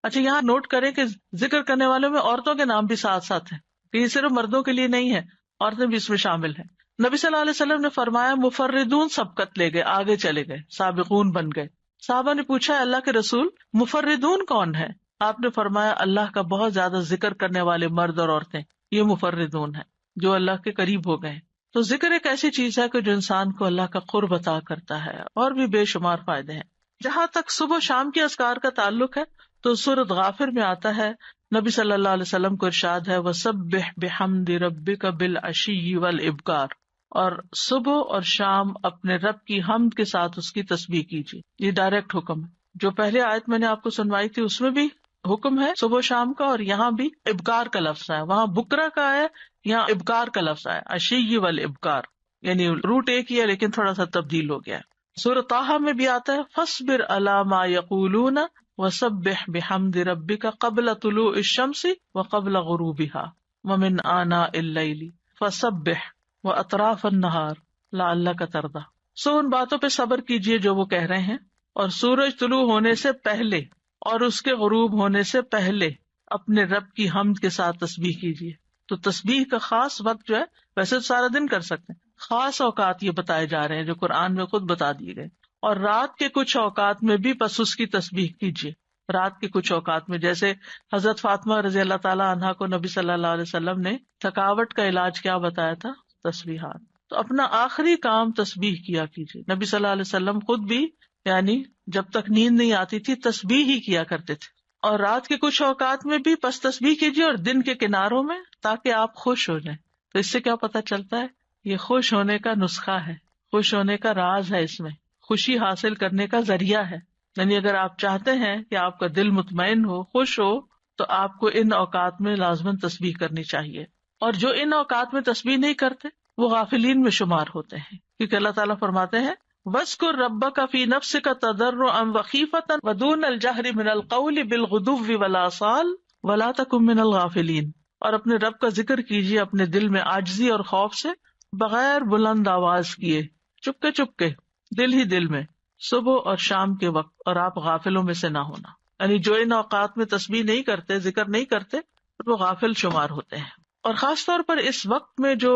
اچھا یہاں نوٹ کریں کہ ذکر کرنے والوں میں عورتوں کے نام بھی ساتھ ساتھ ہیں، کہ یہ صرف مردوں کے لیے نہیں ہے، عورتیں بھی اس میں شامل ہیں۔ نبی صلی اللہ علیہ وسلم نے فرمایا مفردون سبقت لے گئے، آگے چلے گئے، سابقون بن گئے۔ صحابہ نے پوچھا اللہ کے رسول مفردون کون ہے؟ آپ نے فرمایا اللہ کا بہت زیادہ ذکر کرنے والے مرد اور عورتیں، یہ مفردون ہیں جو اللہ کے قریب ہو گئے۔ تو ذکر ایک ایسی چیز ہے کہ جو انسان کو اللہ کا قرب عطا کرتا ہے، اور بھی بے شمار فائدے ہیں۔ جہاں تک صبح شام کے اذکار کا تعلق ہے تو سورۃ غافر میں آتا ہے، نبی صلی اللہ علیہ وسلم کو ارشاد ہے وَسَبِّحْ بِحَمْدِ رَبِّكَ بِالْعَشِيِّ وَالْإِبْكَارِ، اور صبح اور شام اپنے رب کی حمد کے ساتھ اس کی تسبیح کیجیے۔ یہ ڈائریکٹ حکم ہے، جو پہلے آیت میں نے آپ کو سنوائی تھی اس میں بھی حکم ہے صبح شام کا، اور یہاں بھی ابکار کا لفظ ہے، وہاں بکرا کا ہے، یہاں ابکار کا لفظ ہے، عشی والابکار، یعنی روٹ ایک ہی ہے لیکن تھوڑا سا تبدیل ہو گیا ہے۔ سورۃ طٰہٰ میں بھی آتا ہے فاصبر علی ما یقولون وسبح بحمد ربک قبل طلوع الشمس وقبل غروبها ومن آناء اللیل فسبح واطراف النہار لعلک ترضی۔ سو ان باتوں پہ صبر کیجئے جو وہ کہہ رہے ہیں، اور سورج طلوع ہونے سے پہلے اور اس کے غروب ہونے سے پہلے اپنے رب کی حمد کے ساتھ تسبیح کیجیے۔ تو تسبیح کا خاص وقت جو ہے، ویسے تو سارا دن کر سکتے ہیں، خاص اوقات یہ بتائے جا رہے ہیں جو قرآن میں خود بتا دیے گئے، اور رات کے کچھ اوقات میں بھی بس اس کی تسبیح کیجیے۔ رات کے کچھ اوقات میں، جیسے حضرت فاطمہ رضی اللہ تعالیٰ عنہا کو نبی صلی اللہ علیہ وسلم نے تھکاوٹ کا علاج کیا بتایا تھا؟ تسبیحات۔ تو اپنا آخری کام تسبیح کیا کیجیے۔ نبی صلی اللہ علیہ وسلم خود بھی یعنی جب تک نیند نہیں آتی تھی تسبیح ہی کیا کرتے تھے، اور رات کے کچھ اوقات میں بھی بس تسبیح کیجیے، اور دن کے کناروں میں، تاکہ آپ خوش ہو جائیں۔ تو اس سے کیا پتہ چلتا ہے؟ یہ خوش ہونے کا نسخہ ہے، خوش ہونے کا راز ہے، اس میں خوشی حاصل کرنے کا ذریعہ ہے۔ یعنی اگر آپ چاہتے ہیں کہ آپ کا دل مطمئن ہو، خوش ہو، تو آپ کو ان اوقات میں لازماً تسبیح کرنی چاہیے۔ اور جو ان اوقات میں تسبیح نہیں کرتے وہ غافلین میں شمار ہوتے ہیں، کیونکہ اللہ تعالیٰ فرماتے ہیں وَاذْكُر رَبَّكَ فِي نَفْسِكَ تَضَرُّعًا وَخِيفَةً وَدُونَ الْجَهْرِ مِنَ الْقَوْلِ بِالْغُدُوِّ وَالْآصَالِ وَلَا تَكُن مِّنَ الْغَافِلِينَ۔ اور اپنے رب کا ذکر کیجیے اپنے دل میں عاجزی اور خوف سے، بغیر بلند آواز کیے، چپکے چپکے، دل ہی دل میں، صبح اور شام کے وقت، اور آپ غافلوں میں سے نہ ہونا. یعنی جو ان اوقات میں تسبیح نہیں کرتے، ذکر نہیں کرتے، وہ غافل شمار ہوتے ہیں. اور خاص طور پر اس وقت میں جو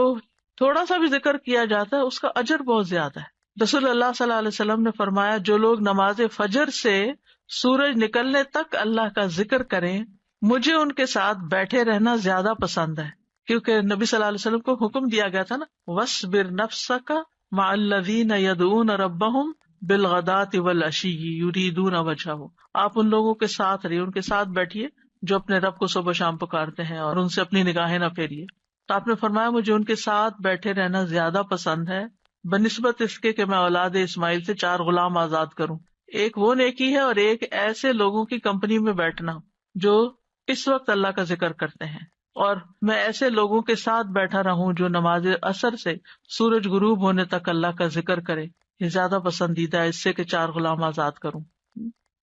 تھوڑا سا بھی ذکر کیا جاتا ہے اس کا اجر بہت زیادہ ہے. رسول اللہ صلی اللہ علیہ وسلم نے فرمایا جو لوگ نماز فجر سے سورج نکلنے تک اللہ کا ذکر کریں، مجھے ان کے ساتھ بیٹھے رہنا زیادہ پسند ہے. کیونککہ نبی صلی اللہ علیہ وسلم کو حکم دیا گیا تھا نا، وَاصْبِرْ نَفْسَكَ مَعَ الَّذِينَ يَدْعُونَ رَبَّهُمْ بِالْغَدَاةِ وَالْعَشِيِّ يُرِيدُونَ وَجْهَهُ. آپ ان لوگوں کے ساتھ رہیے، ان کے ساتھ بیٹھیے جو اپنے رب کو صبح شام پکارتے ہیں، اور ان سے اپنی نگاہیں نہ پھیریے. تو آپ نے فرمایا مجھے ان کے ساتھ بیٹھے رہنا زیادہ پسند ہے بنسبت اس کے کہ میں اولاد اسماعیل سے 4 غلام آزاد کروں. ایک وہ نیکی ہے، اور ایک ایسے لوگوں کی کمپنی میں بیٹھنا جو اس وقت اللہ کا ذکر کرتے ہیں، اور میں ایسے لوگوں کے ساتھ بیٹھا رہوں جو نماز عصر سے سورج غروب ہونے تک اللہ کا ذکر کرے. یہ زیادہ پسندیدہ ہے اس سے کہ 4 غلام آزاد کروں.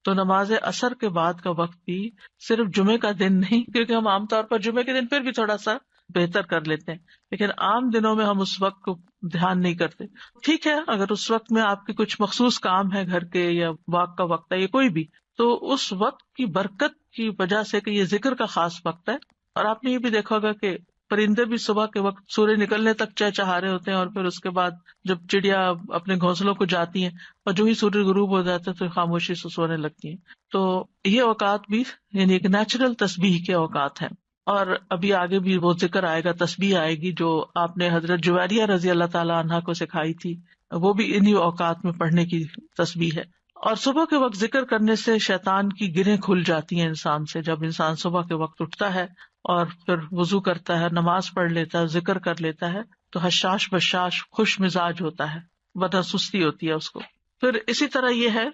تو نماز عصر کے بعد کا وقت بھی صرف جمعے کا دن نہیں، کیونکہ ہم عام طور پر جمعے کے دن پھر بھی تھوڑا سا بہتر کر لیتے ہیں، لیکن عام دنوں میں ہم اس وقت کو دھیان نہیں کرتے. ٹھیک ہے، اگر اس وقت میں آپ کے کچھ مخصوص کام ہے گھر کے، یا واک کا وقت ہے، یا کوئی بھی، تو اس وقت کی برکت کی وجہ سے کہ یہ ذکر کا خاص وقت ہے. اور آپ نے یہ بھی دیکھا ہوگا کہ پرندے بھی صبح کے وقت سورج نکلنے تک چہچہا رہے ہوتے ہیں، اور پھر اس کے بعد جب چڑیا اپنے گھونسلوں کو جاتی ہیں اور جو ہی سورج غروب ہو جاتا ہے تو خاموشی سے سونے لگتی ہیں. تو یہ اوقات بھی یعنی ایک نیچرل تسبیح کے اوقات ہیں. اور ابھی آگے بھی وہ ذکر آئے گا، تسبیح آئے گی جو آپ نے حضرت جویریہ رضی اللہ تعالیٰ عنہا کو سکھائی تھی، وہ بھی انہی اوقات میں پڑھنے کی تسبیح ہے. اور صبح کے وقت ذکر کرنے سے شیطان کی گرہیں کھل جاتی ہیں انسان سے. جب انسان صبح کے وقت اٹھتا ہے اور پھر وضو کرتا ہے، نماز پڑھ لیتا ہے، ذکر کر لیتا ہے، تو حشاش بشاش خوش مزاج ہوتا ہے، ورنہ سستی ہوتی ہے اس کو. پھر اسی طرح یہ ہے،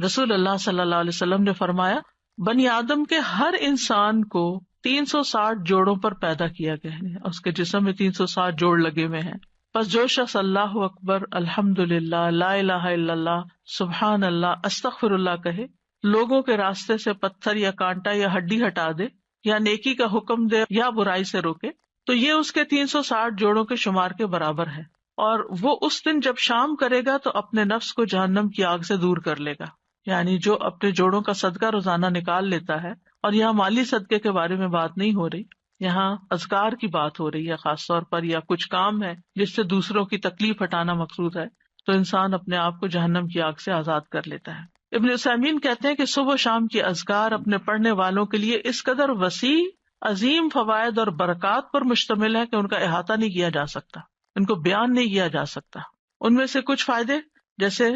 رسول اللہ صلی اللہ علیہ وسلم نے فرمایا بنی آدم کے ہر انسان کو 360 جوڑوں پر پیدا کیا گیا ہے، اس کے جسم میں 360 جوڑ لگے ہوئے ہیں. بس جو شخص اللہ اکبر، الحمدللہ، لا الہ الا اللہ، سبحان اللہ، استغفر اللہ کہے، لوگوں کے راستے سے پتھر یا کانٹا یا ہڈی ہٹا دے، یا نیکی کا حکم دے یا برائی سے روکے، تو یہ اس کے 360 جوڑوں کے شمار کے برابر ہے. اور وہ اس دن جب شام کرے گا تو اپنے نفس کو جہنم کی آگ سے دور کر لے گا. یعنی جو اپنے جوڑوں کا صدقہ روزانہ نکال لیتا ہے، اور یہاں مالی صدقے کے بارے میں بات نہیں ہو رہی، یہاں اذکار کی بات ہو رہی ہے خاص طور پر، یا کچھ کام ہے جس سے دوسروں کی تکلیف ہٹانا مقصود ہے، تو انسان اپنے آپ کو جہنم کی آگ سے آزاد کر لیتا ہے. ابن عثیمین کہتے ہیں کہ صبح و شام کی اذکار اپنے پڑھنے والوں کے لیے اس قدر وسیع، عظیم فوائد اور برکات پر مشتمل ہے کہ ان کا احاطہ نہیں کیا جا سکتا، ان کو بیان نہیں کیا جا سکتا. ان میں سے کچھ فائدے جیسے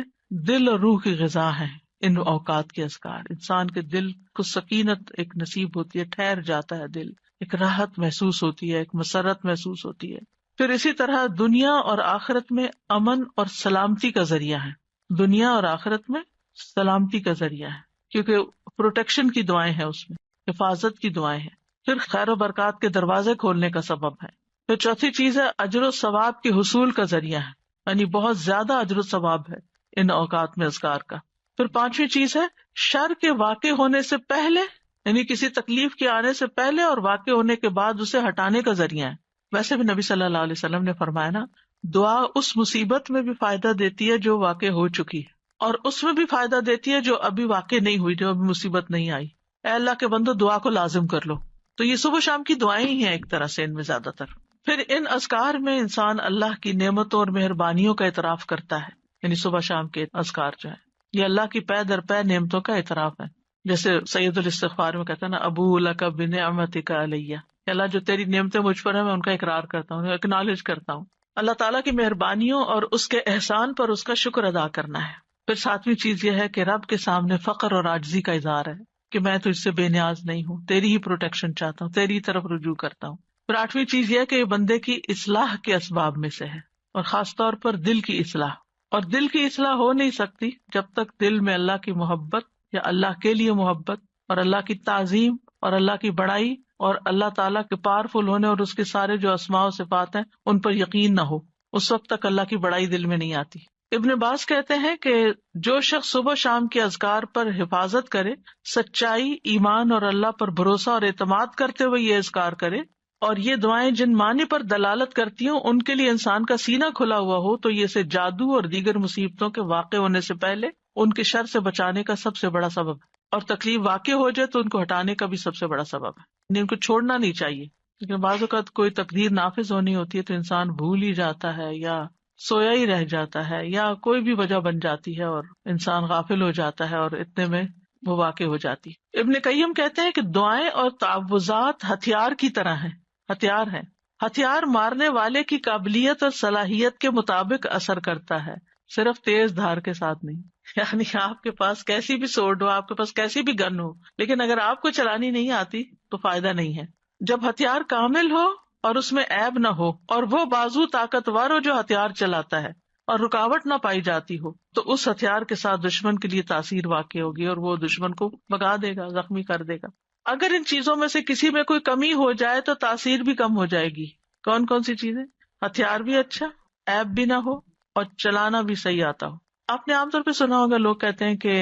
دل اور روح کی غذا ہیں. ان اوقات کے اذکار انسان کے دل کو سکینت ایک نصیب ہوتی ہے، ٹھہر جاتا ہے دل، ایک راحت محسوس ہوتی ہے، ایک مسرت محسوس ہوتی ہے. پھر اسی طرح دنیا اور آخرت میں امن اور سلامتی کا ذریعہ ہے. دنیا اور آخرت میں سلامتی کا ذریعہ ہے، کیونکہ پروٹیکشن کی دعائیں ہیں، اس میں حفاظت کی دعائیں ہیں. پھر خیر و برکات کے دروازے کھولنے کا سبب ہے. پھر چوتھی چیز ہے اجر و ثواب کے حصول کا ذریعہ ہے، یعنی بہت زیادہ اجر و ثواب ہے ان اوقات میں اذکار کا. پھر پانچویں چیز ہے شر کے واقع ہونے سے پہلے، یعنی کسی تکلیف کے آنے سے پہلے اور واقع ہونے کے بعد اسے ہٹانے کا ذریعہ ہے. ویسے بھی نبی صلی اللہ علیہ وسلم نے فرمایا نا، دعا اس مصیبت میں بھی فائدہ دیتی ہے جو واقع ہو چکی ہے، اور اس میں بھی فائدہ دیتی ہے جو ابھی واقع نہیں ہوئی، جو ابھی مصیبت نہیں آئی. اے اللہ کے بندو دعا کو لازم کر لو. تو یہ صبح شام کی دعائیں ہی ہیں ایک طرح سے ان میں زیادہ تر. پھر ان اذکار میں انسان اللہ کی نعمتوں اور مہربانیوں کا اعتراف کرتا ہے، یعنی صبح شام کے اذکار جو ہے یہ اللہ کی پے در پے نعمتوں کا اعتراف ہے. جیسے سید الاستغفار میں کہتا ہے نا، ابو لک بنعمتک علیہ، اللہ جو تیری نعمتیں مجھ پر ہیں میں ان کا اقرار کرتا ہوں، اکنالج کرتا ہوں. اللہ تعالیٰ کی مہربانیوں اور اس کے احسان پر اس کا شکر ادا کرنا ہے. پھر ساتویں چیز یہ ہے کہ رب کے سامنے فقر اور عاجزی کا اظہار ہے کہ میں تجھ سے بے نیاز نہیں ہوں، تیری ہی پروٹیکشن چاہتا ہوں، تیری طرف رجوع کرتا ہوں. پھر آٹھویں چیز یہ ہے کہ یہ بندے کی اصلاح کے اسباب میں سے ہے، اور خاص طور پر دل کی اصلاح. اور دل کی اصلاح ہو نہیں سکتی جب تک دل میں اللہ کی محبت یا اللہ کے لیے محبت اور اللہ کی تعظیم اور اللہ کی بڑائی اور اللہ تعالیٰ کے پاورفل ہونے اور اس کے سارے جو اسماء و صفات ہیں ان پر یقین نہ ہو. اس وقت تک اللہ کی بڑائی دل میں نہیں آتی. ابن باز کہتے ہیں کہ جو شخص صبح شام کے اذکار پر حفاظت کرے، سچائی، ایمان اور اللہ پر بھروسہ اور اعتماد کرتے ہوئے یہ اذکار کرے، اور یہ دعائیں جن معنی پر دلالت کرتی ہوں ان کے لیے انسان کا سینہ کھلا ہوا ہو تو یہ اسے جادو اور دیگر مصیبتوں کے واقع ہونے سے پہلے ان کے شر سے بچانے کا سب سے بڑا سبب ہے، اور تکلیف واقع ہو جائے تو ان کو ہٹانے کا بھی سب سے بڑا سبب ہے، یعنی ان کو چھوڑنا نہیں چاہیے. لیکن بعض اوقات کوئی تقدیر نافذ ہونی ہوتی ہے تو انسان بھول ہی جاتا ہے یا سویا ہی رہ جاتا ہے یا کوئی بھی وجہ بن جاتی ہے اور انسان غافل ہو جاتا ہے اور اتنے میں وہ واقع ہو جاتی. ابن قیم کہتے ہیں کہ دعائیں اور تعوذات ہتھیار کی طرح ہیں، ہتھیار ہیں. ہتھیار مارنے والے کی قابلیت اور صلاحیت کے مطابق اثر کرتا ہے، صرف تیز دھار کے ساتھ نہیں. یعنی آپ کے پاس کیسی بھی سوڈ ہو، آپ کے پاس کیسی بھی گن ہو، لیکن اگر آپ کو چلانی نہیں آتی تو فائدہ نہیں ہے. جب ہتھیار کامل ہو اور اس میں عیب نہ ہو اور وہ بازو طاقتور ہو جو ہتھیار چلاتا ہے اور رکاوٹ نہ پائی جاتی ہو تو اس ہتھیار کے ساتھ دشمن کے لیے تاثیر واقع ہوگی اور وہ دشمن کو بھگا دے گا، زخمی کر دے گا. اگر ان چیزوں میں سے کسی میں کوئی کمی ہو جائے تو تاثیر بھی کم ہو جائے گی. کون کون سی چیزیں؟ ہتھیار بھی اچھا، عیب بھی نہ ہو اور چلانا بھی صحیح آتا ہو. آپ نے عام طور پہ سنا ہوگا لوگ کہتے ہیں کہ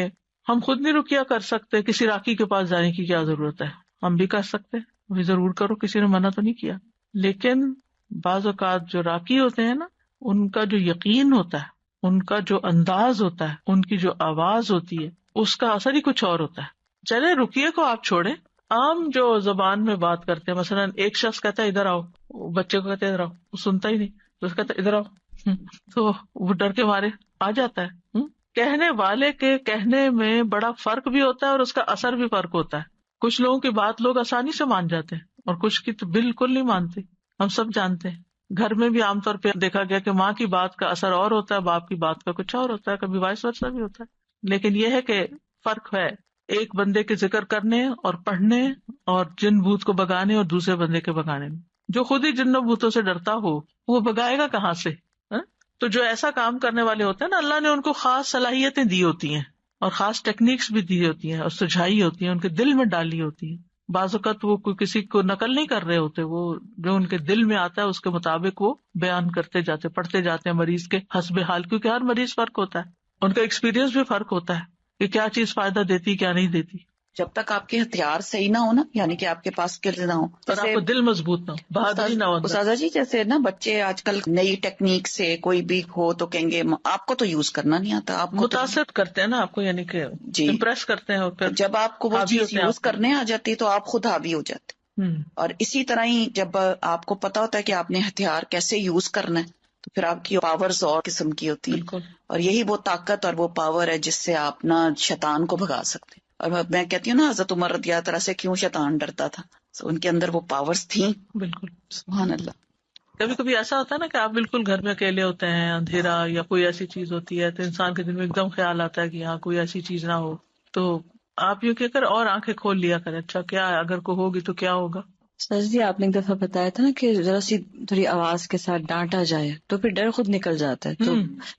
ہم خود نہیں رقیہ کر سکتے، کسی راقی کے پاس جانے کی کیا ضرورت ہے. ہم بھی کر سکتے، بھی ضرور کرو، کسی نے منع تو نہیں کیا. لیکن بعض اوقات جو راقی ہوتے ہیں نا، ان کا جو یقین ہوتا ہے، ان کا جو انداز ہوتا ہے، ان کی جو آواز ہوتی ہے، اس کا اثر ہی کچھ اور ہوتا ہے. چلے رقیے کو آپ چھوڑیں، عام جو زبان میں بات کرتے ہیں، مثلا ایک شخص کہتا ہے ادھر آؤ، بچے کو کہتے ہیں ادھر آؤ، وہ سنتا ہی نہیں، تو اس کہتا ہے ادھر آؤ، تو وہ ڈر کے مارے آ جاتا ہے. کہنے والے کے کہنے میں بڑا فرق بھی ہوتا ہے اور اس کا اثر بھی فرق ہوتا ہے. کچھ لوگوں کی بات لوگ آسانی سے مان جاتے ہیں اور کچھ کی تو بالکل نہیں مانتے. ہم سب جانتے ہیں گھر میں بھی عام طور پہ دیکھا گیا کہ ماں کی بات کا اثر اور ہوتا ہے، باپ کی بات کا کچھ اور ہوتا ہے، کبھی وائس ورسا بھی ہوتا ہے. لیکن یہ ہے کہ فرق ہے ایک بندے کے ذکر کرنے اور پڑھنے اور جن بھوت کو بگانے اور دوسرے بندے کے بگانے میں. جو خود ہی جنوں بھوتوں سے ڈرتا ہو وہ بگائے گا کہاں سے؟ تو جو ایسا کام کرنے والے ہوتے ہیں نا، اللہ نے ان کو خاص صلاحیتیں دی ہوتی ہیں اور خاص ٹیکنیکس بھی دی ہوتی ہیں اور سجھائی ہوتی ہیں، ان کے دل میں ڈالی ہوتی ہیں. بعض اوقات وہ کوئی کسی کو نقل نہیں کر رہے ہوتے، وہ جو ان کے دل میں آتا ہے اس کے مطابق وہ بیان کرتے جاتے، پڑھتے جاتے ہیں مریض کے حسب حال، کیونکہ ہر مریض فرق ہوتا ہے، ان کا ایکسپیرینس بھی فرق ہوتا ہے کہ کیا چیز فائدہ دیتی کیا نہیں دیتی. جب تک آپ کے ہتھیار صحیح نہ ہو نا، یعنی کہ آپ کے پاس اسکلز نہ ہو، اور آپ کو دل مضبوط نہ ہو، بہادری نہ ہو. استاذہ جی جیسے نا بچے آج کل نئی ٹیکنیک سے کوئی بھی ہو تو کہیں گے آپ کو تو یوز کرنا نہیں آتا، آپ کو متاثر کرتے ہیں نا آپ کو، یعنی کہ جی امپریس کرتے ہیں، اور پھر جب آپ کو وہ چیز یوز کرنے آ جاتی تو آپ خود حاوی ہو جاتے. اور اسی طرح ہی جب آپ کو پتا ہوتا ہے کہ آپ نے ہتھیار کیسے یوز کرنا ہے تو پھر آپ کی پاورز اور قسم کی ہوتی ہیں. بالکل. اور یہی وہ طاقت اور وہ پاور ہے جس سے آپ نا شیطان کو بھگا سکتے ہیں. اور میں کہتی ہوں نا حضرت عمر رضی اللہ عنہ سے کیوں شیطان ڈرتا تھا، ان کے اندر وہ پاورز تھیں. بالکل سبحان اللہ. کبھی کبھی ایسا ہوتا ہے نا کہ آپ بالکل گھر میں اکیلے ہوتے ہیں، اندھیرا یا کوئی ایسی چیز ہوتی ہے تو انسان کے دل میں ایک دم خیال آتا ہے کہ یہاں کوئی ایسی چیز نہ ہو، تو آپ یوں کہہ کر اور آنکھیں کھول لیا کریں، اچھا کیا ہے، اگر کوئی ہوگی تو کیا ہوگا. سر جی آپ نے ایک دفعہ بتایا تھا نا کہ ذرا سی تھوڑی آواز کے ساتھ ڈانٹا جائے تو پھر ڈر خود نکل جاتا ہے. تو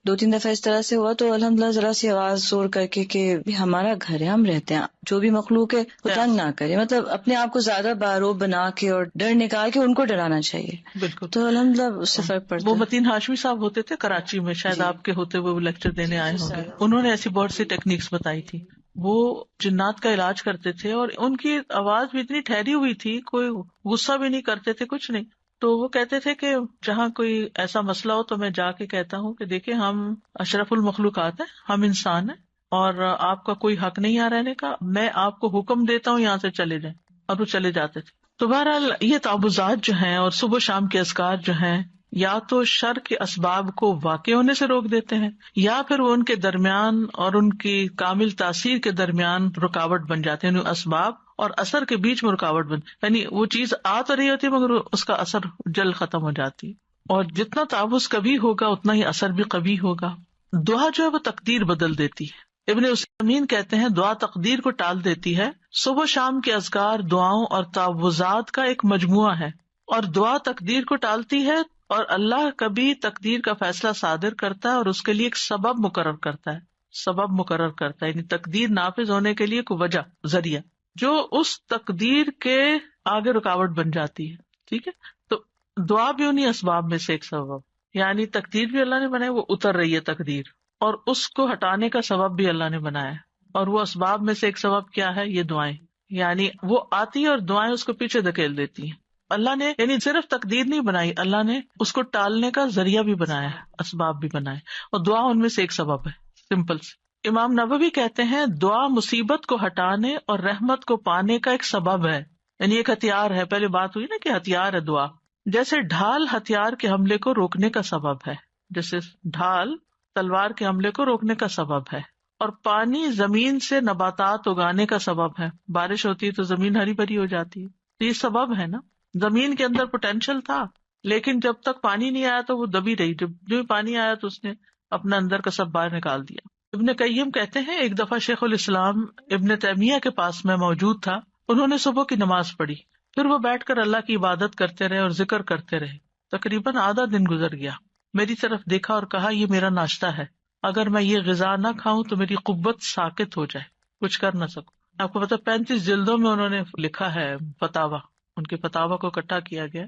2-3 دفعہ اس طرح سے ہوا تو الحمدللہ ذرا سی آواز زور کر کے کہ ہمارا گھر ہے، ہم رہتے ہیں، جو بھی مخلوق ہے وہ تنگ نہ کرے، مطلب اپنے آپ کو زیادہ باروب بنا کے اور ڈر نکال کے ان کو ڈرانا چاہیے. بالکل. تو الحمدللہ اس سے فرق پڑتا وہ ہے. متین ہاشمی صاحب ہوتے تھے کراچی میں، شاید آپ کے ہوتے ہوئے وہ لیکچر دینے آئے ہوں گے. انہوں نے ایسی بہت سی ٹیکنیکس بتائی تھی. وہ جنات کا علاج کرتے تھے اور ان کی آواز بھی اتنی ٹھہری ہوئی تھی، کوئی غصہ بھی نہیں کرتے تھے، کچھ نہیں. تو وہ کہتے تھے کہ جہاں کوئی ایسا مسئلہ ہو تو میں جا کے کہتا ہوں کہ دیکھیں ہم اشرف المخلوقات ہیں، ہم انسان ہیں اور آپ کا کوئی حق نہیں یہاں رہنے کا، میں آپ کو حکم دیتا ہوں یہاں سے چلے جائیں، اور وہ چلے جاتے تھے. تو بہرحال یہ تعوذات جو ہیں اور صبح شام کے اذکار جو ہیں یا تو شر کے اسباب کو واقع ہونے سے روک دیتے ہیں یا پھر وہ ان کے درمیان اور ان کی کامل تاثیر کے درمیان رکاوٹ بن جاتے ہیں. یعنی اسباب اور اثر کے بیچ میں رکاوٹ بن، یعنی وہ چیز آ تو رہی ہوتی ہے مگر اس کا اثر جلد ختم ہو جاتی ہے. اور جتنا تعوذ کبھی ہوگا اتنا ہی اثر بھی کبھی ہوگا. دعا جو ہے وہ تقدیر بدل دیتی ہے. ابن عثیمین کہتے ہیں دعا تقدیر کو ٹال دیتی ہے. صبح شام کے اذکار دعاؤں اور تعوذات کا ایک مجموعہ ہے، اور دعا تقدیر کو ٹالتی ہے، اور اللہ کبھی تقدیر کا فیصلہ صادر کرتا ہے اور اس کے لیے ایک سبب مقرر کرتا ہے. سبب مقرر کرتا ہے یعنی تقدیر نافذ ہونے کے لیے کوئی وجہ، ذریعہ جو اس تقدیر کے آگے رکاوٹ بن جاتی ہے. ٹھیک ہے، تو دعا بھی انہیں اسباب میں سے ایک سبب، یعنی تقدیر بھی اللہ نے بنائی، وہ اتر رہی ہے تقدیر، اور اس کو ہٹانے کا سبب بھی اللہ نے بنایا ہے. اور وہ اسباب میں سے ایک سبب کیا ہے؟ یہ دعائیں، یعنی وہ آتی ہے اور دعائیں اس کو پیچھے دھکیل دیتی ہیں. اللہ نے یعنی صرف تقدیر نہیں بنائی، اللہ نے اس کو ٹالنے کا ذریعہ بھی بنایا ہے، اسباب بھی بنائے، اور دعا ان میں سے ایک سبب ہے، سمپل سے۔ امام نووی کہتے ہیں دعا مصیبت کو ہٹانے اور رحمت کو پانے کا ایک سبب ہے، یعنی ایک ہتھیار ہے۔ پہلے بات ہوئی نا کہ ہتھیار ہے دعا، جیسے ڈھال ہتھیار کے حملے کو روکنے کا سبب ہے، جیسے ڈھال تلوار کے حملے کو روکنے کا سبب ہے، اور پانی زمین سے نباتات اگانے کا سبب ہے، بارش ہوتی ہے تو زمین ہری بھری ہو جاتی ہے، تو یہ سبب ہے نا۔ زمین کے اندر پوٹینشیل تھا، لیکن جب تک پانی نہیں آیا تو وہ دبی رہی، جب جو پانی آیا تو اس نے اپنا اندر کا سب باہر نکال دیا۔ ابن قیم کہتے ہیں ایک دفعہ شیخ الاسلام ابن تیمیہ کے پاس میں موجود تھا، انہوں نے صبح کی نماز پڑھی، پھر وہ بیٹھ کر اللہ کی عبادت کرتے رہے اور ذکر کرتے رہے، تقریباً آدھا دن گزر گیا۔ میری طرف دیکھا اور کہا یہ میرا ناشتہ ہے، اگر میں یہ غذا نہ کھاؤں تو میری قوت ساکت ہو جائے، کچھ کر نہ سکوں۔ آپ کو پتا 35 جلدوں میں انہوں نے لکھا ہے فتاوا، ان کے فتاوا کو اکٹھا کیا گیا،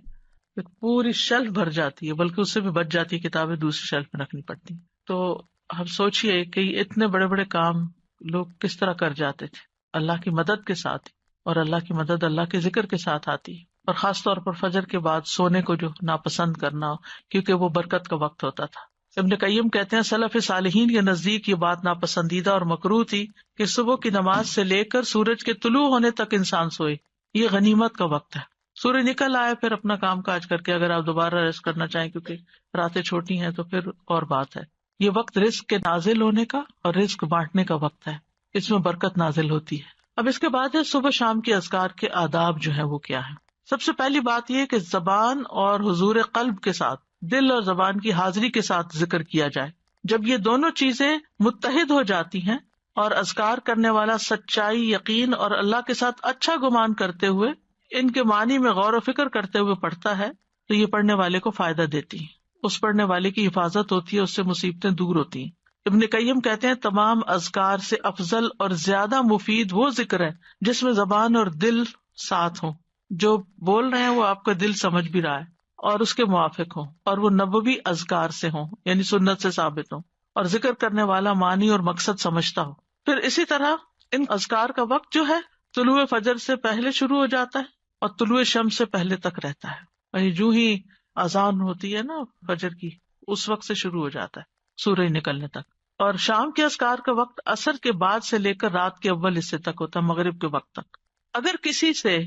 پوری شیلف بھر جاتی ہے، بلکہ اس سے بھی بچ جاتی ہے، کتابیں دوسری شیلف میں رکھنی پڑتی۔ تو ہم سوچئے کہ اتنے بڑے بڑے کام لوگ کس طرح کر جاتے تھے اللہ کی مدد کے ساتھ، اور اللہ کی مدد اللہ کے ذکر کے ساتھ آتی ہے، اور خاص طور پر فجر کے بعد سونے کو جو ناپسند کرنا، کیونکہ وہ برکت کا وقت ہوتا تھا۔ ابن قیم کہتے ہیں سلف صالحین کے نزدیک یہ بات ناپسندیدہ اور مکروہ تھی کہ صبح کی نماز سے لے کر سورج کے طلوع ہونے تک انسان سوئے، یہ غنیمت کا وقت ہے۔ سورج نکل آئے پھر اپنا کام کاج کر کے اگر آپ دوبارہ ریسٹ کرنا چاہیں کیونکہ راتیں چھوٹی ہیں تو پھر اور بات ہے۔ یہ وقت رزق کے نازل ہونے کا اور رزق بانٹنے کا وقت ہے، اس میں برکت نازل ہوتی ہے۔ اب اس کے بعد ہے صبح شام کے اذکار کے آداب جو ہے وہ کیا ہے۔ سب سے پہلی بات یہ کہ زبان اور حضور قلب کے ساتھ، دل اور زبان کی حاضری کے ساتھ ذکر کیا جائے۔ جب یہ دونوں چیزیں متحد ہو جاتی ہیں اور اذکار کرنے والا سچائی، یقین اور اللہ کے ساتھ اچھا گمان کرتے ہوئے ان کے معنی میں غور و فکر کرتے ہوئے پڑھتا ہے تو یہ پڑھنے والے کو فائدہ دیتی ہیں، اس پڑھنے والے کی حفاظت ہوتی ہے، اس سے مصیبتیں دور ہوتی ہیں۔ ابن قیم کہتے ہیں تمام اذکار سے افضل اور زیادہ مفید وہ ذکر ہے جس میں زبان اور دل ساتھ ہوں، جو بول رہے ہیں وہ آپ کا دل سمجھ بھی رہا ہے اور اس کے موافق ہوں، اور وہ نبوی اذکار سے ہوں یعنی سنت سے ثابت ہوں، اور ذکر کرنے والا معنی اور مقصد سمجھتا ہو۔ پھر اسی طرح ان اذکار کا وقت جو ہے طلوع فجر سے پہلے شروع ہو جاتا ہے اور طلوع شمس سے پہلے تک رہتا ہے، یعنی جو ہی اذان ہوتی ہے نا فجر کی اس وقت سے شروع ہو جاتا ہے سورج نکلنے تک۔ اور شام کے اذکار کا وقت عصر کے بعد سے لے کر رات کے اول حصے تک ہوتا ہے، مغرب کے وقت تک۔ اگر کسی سے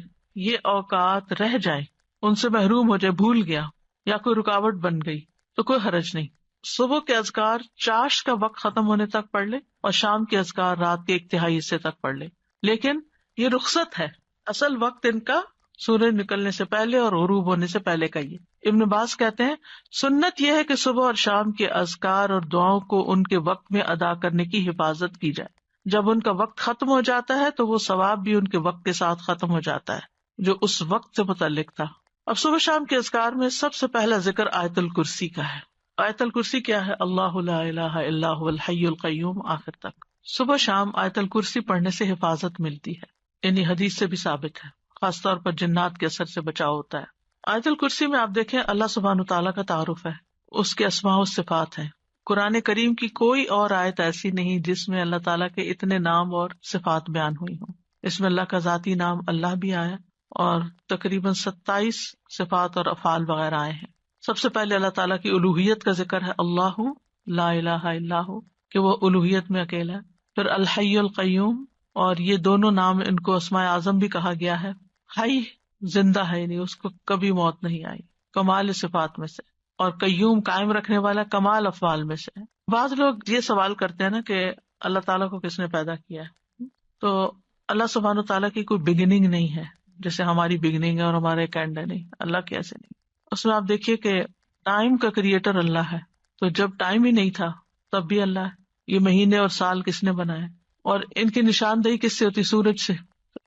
یہ اوقات رہ جائیں، ان سے محروم ہو جائے، بھول گیا یا کوئی رکاوٹ بن گئی تو کوئی حرج نہیں، صبح کے اذکار چاش کا وقت ختم ہونے تک پڑھ لے اور شام کے اذکار رات کے 1/3 حصے تک پڑھ لے، لیکن یہ رخصت ہے، اصل وقت ان کا سورج نکلنے سے پہلے اور غروب ہونے سے پہلے کا ہی ہے۔ ابن باز کہتے ہیں سنت یہ ہے کہ صبح اور شام کے اذکار اور دعاؤں کو ان کے وقت میں ادا کرنے کی حفاظت کی جائے، جب ان کا وقت ختم ہو جاتا ہے تو وہ ثواب بھی ان کے وقت کے ساتھ ختم ہو جاتا ہے جو اس وقت سے متعلق تھا۔ اب صبح شام کے اذکار میں سب سے پہلا ذکر آیت الکرسی کا ہے۔ آیت الکرسی کیا ہے؟ اللہ لا الہ الا هو الحی القیوم، آخر تک۔ صبح شام آیت الکرسی پڑھنے سے حفاظت ملتی ہے، یعنی حدیث سے بھی ثابت ہے، خاص طور پر جنات کے اثر سے بچاؤ ہوتا ہے۔ آیت الکرسی میں آپ دیکھیں اللہ سبحانہ تعالیٰ کا تعارف ہے، اس کے اسماء و صفات ہیں۔ قرآن کریم کی کوئی اور آیت ایسی نہیں جس میں اللہ تعالیٰ کے اتنے نام اور صفات بیان ہوئی ہوں۔ اس میں اللہ کا ذاتی نام اللہ بھی آیا اور تقریباً 27 صفات اور افعال وغیرہ آئے ہیں۔ سب سے پہلے اللہ تعالیٰ کی الوہیت کا ذکر ہے، اللہ لا الہ الا ہو، کہ وہ الوہیت میں اکیلا ہے۔ پھر الحی القیوم، اور یہ دونوں نام ان کو اسماء اعظم بھی کہا گیا ہے۔ حی زندہ ہے، نہیں اس کو کبھی موت نہیں آئی، کمال صفات میں سے، اور قیوم قائم رکھنے والا کمال افعال میں سے۔ بعض لوگ یہ سوال کرتے ہیں نا کہ اللہ تعالیٰ کو کس نے پیدا کیا ہے، تو اللہ سبحانہ تعالیٰ کی کوئی بگننگ نہیں ہے جیسے ہماری بگننگ ہے اور ہمارا ایک اینڈ ہے، نہیں، اللہ کی ایسے نہیں۔ اس میں آپ دیکھیے کہ ٹائم کا کریٹر اللہ ہے، تو جب ٹائم ہی نہیں تھا تب بھی اللہ ہے۔ یہ مہینے اور سال کس نے بنائے، اور ان کی نشاندہی کس سے ہوتی؟ سورج سے۔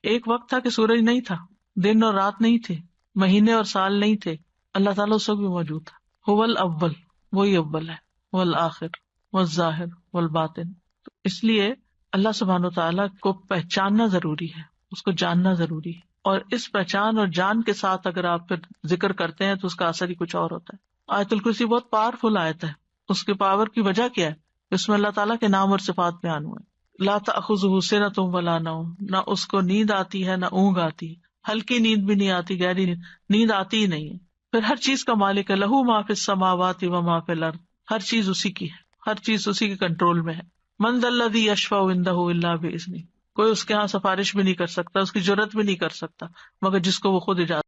ایک وقت تھا کہ سورج نہیں تھا، دن اور رات نہیں تھے، مہینے اور سال نہیں تھے، اللہ تعالیٰ اس وقت بھی موجود تھا۔ هو الاول، وہی اول ہے، والآخر والظاہر والباطن۔ تو اس لیے اللہ سبحانہ تعالیٰ کو پہچاننا ضروری ہے، اس کو جاننا ضروری ہے، اور اس پہچان اور جان کے ساتھ اگر آپ پھر ذکر کرتے ہیں تو اس کا اثر ہی کچھ اور ہوتا ہے۔ آیت الکرسی بہت پاورفل آیت ہے، اس کے پاور کی وجہ کیا ہے؟ اس میں اللہ تعالیٰ کے نام اور صفات بیان ہوئے۔ لا تأخذہ سنۃ ولا نوم، نہ اس کو نیند آتی ہے نہ اونگ آتی، ہلکی نیند بھی نہیں آتی، گہری نیند آتی ہی نہیں ہے. پھر ہر چیز کا مالک ہے، لہو ما فی السماوات و ما فی الارض، ہر چیز اسی کی ہے، ہر چیز اسی کے کنٹرول میں ہے. من ذا الذی یشفع عندہ الا باذنہ، کوئی اس کے ہاں سفارش بھی نہیں کر سکتا، اس کی جرات بھی نہیں کر سکتا مگر جس کو وہ خود اجازت